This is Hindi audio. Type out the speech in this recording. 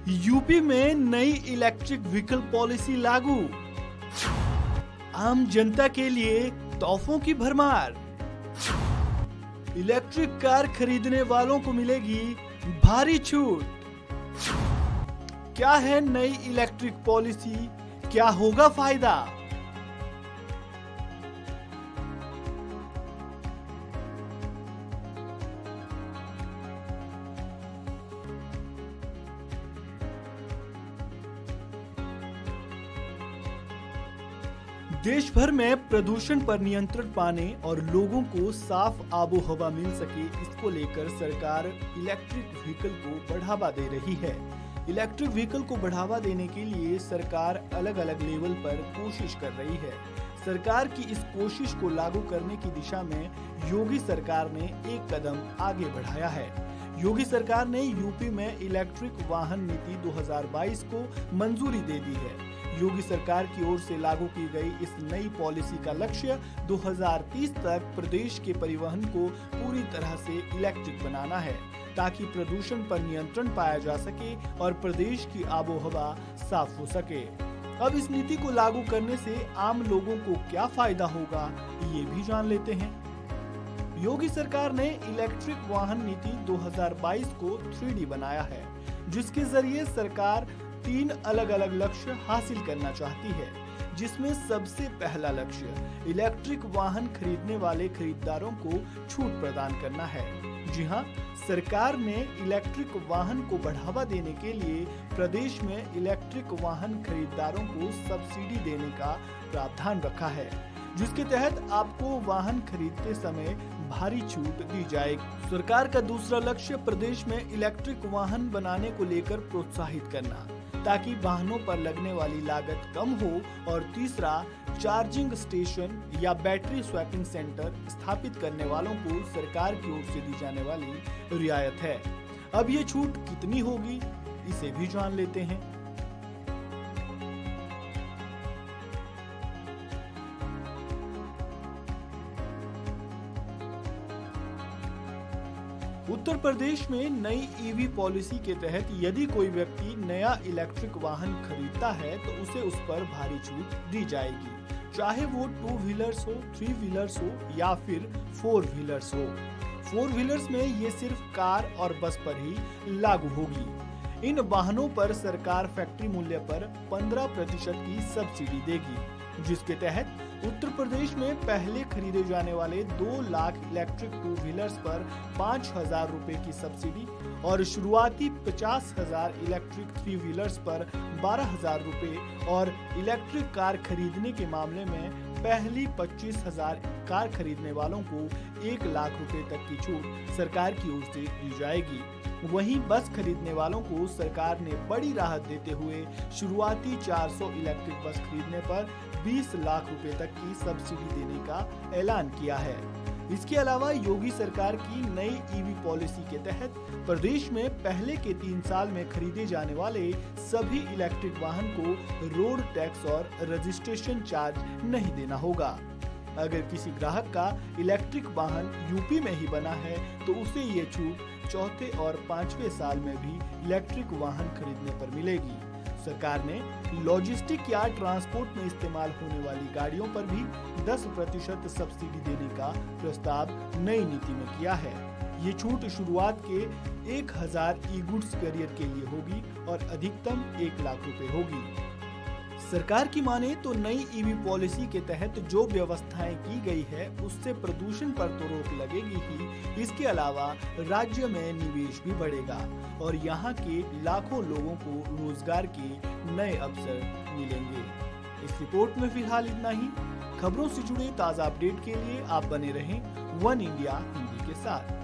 यूपी में नई इलेक्ट्रिक व्हीकल पॉलिसी लागू। आम जनता के लिए तोहफों की भरमार। इलेक्ट्रिक कार खरीदने वालों को मिलेगी भारी छूट। क्या है नई इलेक्ट्रिक पॉलिसी, क्या होगा फायदा? देश भर में प्रदूषण पर नियंत्रण पाने और लोगों को साफ आबो हवा मिल सके, इसको लेकर सरकार इलेक्ट्रिक व्हीकल को बढ़ावा दे रही है। इलेक्ट्रिक व्हीकल को बढ़ावा देने के लिए सरकार अलग अलग लेवल पर कोशिश कर रही है। सरकार की इस कोशिश को लागू करने की दिशा में योगी सरकार ने एक कदम आगे बढ़ाया है। योगी सरकार ने यूपी में इलेक्ट्रिक वाहन नीति 2022 को मंजूरी दे दी है। योगी सरकार की ओर से लागू की गई इस नई पॉलिसी का लक्ष्य 2030 तक प्रदेश के परिवहन को पूरी तरह से इलेक्ट्रिक बनाना है, ताकि प्रदूषण पर नियंत्रण पाया जा सके और प्रदेश की आबोहवा साफ हो सके। अब इस नीति को लागू करने से आम लोगों को क्या फायदा होगा, ये भी जान लेते हैं। योगी सरकार ने इलेक्ट्रिक वाहन नीति 2022 को 3D बनाया है, जिसके जरिए सरकार 3 अलग अलग लक्ष्य हासिल करना चाहती है, जिसमें सबसे पहला लक्ष्य इलेक्ट्रिक वाहन खरीदने वाले खरीदारों को छूट प्रदान करना है। जी हां, सरकार ने इलेक्ट्रिक वाहन को बढ़ावा देने के लिए प्रदेश में इलेक्ट्रिक वाहन खरीदारों को सब्सिडी देने का प्रावधान रखा है, जिसके तहत आपको वाहन खरीदते समय भारी छूट दी जाएगी। सरकार का दूसरा लक्ष्य प्रदेश में इलेक्ट्रिक वाहन बनाने को लेकर प्रोत्साहित करना, ताकि वाहनों पर लगने वाली लागत कम हो। और तीसरा, चार्जिंग स्टेशन या बैटरी स्वैपिंग सेंटर स्थापित करने वालों को सरकार की ओर से दी जाने वाली रियायत है। अब ये छूट कितनी होगी, इसे भी जान लेते हैं। उत्तर प्रदेश में नई ईवी पॉलिसी के तहत यदि कोई व्यक्ति नया इलेक्ट्रिक वाहन खरीदता है तो उसे उस पर भारी छूट दी जाएगी, चाहे वो 2 व्हीलर्स हो, 3 व्हीलर्स हो या फिर 4 व्हीलर्स हो। 4 व्हीलर्स में ये सिर्फ कार और बस पर ही लागू होगी। इन वाहनों पर सरकार फैक्ट्री मूल्य पर 15% की सब्सिडी देगी, जिसके तहत उत्तर प्रदेश में पहले खरीदे जाने वाले 2 लाख इलेक्ट्रिक 2 व्हीलर्स पर 5,000 रुपए की सब्सिडी और शुरुआती 50,000 इलेक्ट्रिक 3 व्हीलर्स पर 12,000 रुपए और इलेक्ट्रिक कार खरीदने के मामले में पहली 25,000 कार खरीदने वालों को 1 लाख रुपए तक की छूट सरकार की ओर से दी जाएगी। वहीं बस खरीदने वालों को सरकार ने बड़ी राहत देते हुए शुरुआती 400 इलेक्ट्रिक बस खरीदने पर 20 लाख रुपए तक की सब्सिडी देने का ऐलान किया है। इसके अलावा योगी सरकार की नई ईवी पॉलिसी के तहत प्रदेश में पहले के 3 साल में खरीदे जाने वाले सभी इलेक्ट्रिक वाहन को रोड टैक्स और रजिस्ट्रेशन चार्ज नहीं देना होगा। अगर किसी ग्राहक का इलेक्ट्रिक वाहन यूपी में ही बना है तो उसे ये छूट चौथे और 5वें साल में भी इलेक्ट्रिक वाहन खरीदने पर मिलेगी। सरकार ने लॉजिस्टिक या ट्रांसपोर्ट में इस्तेमाल होने वाली गाड़ियों पर भी 10% सब्सिडी देने का प्रस्ताव नई नीति में किया है। ये छूट शुरुआत के 1,000 ई गुड्स करियर के लिए होगी और अधिकतम 1 लाख रुपए होगी। सरकार की माने तो नई ईवी पॉलिसी के तहत जो व्यवस्थाएं की गई है उससे प्रदूषण पर तो रोक लगेगी ही, इसके अलावा राज्य में निवेश भी बढ़ेगा और यहाँ के लाखों लोगों को रोजगार के नए अवसर मिलेंगे। इस रिपोर्ट में फिलहाल इतना ही। खबरों से जुड़े ताज़ा अपडेट के लिए आप बने रहें वन इंडिया हिंदी के साथ।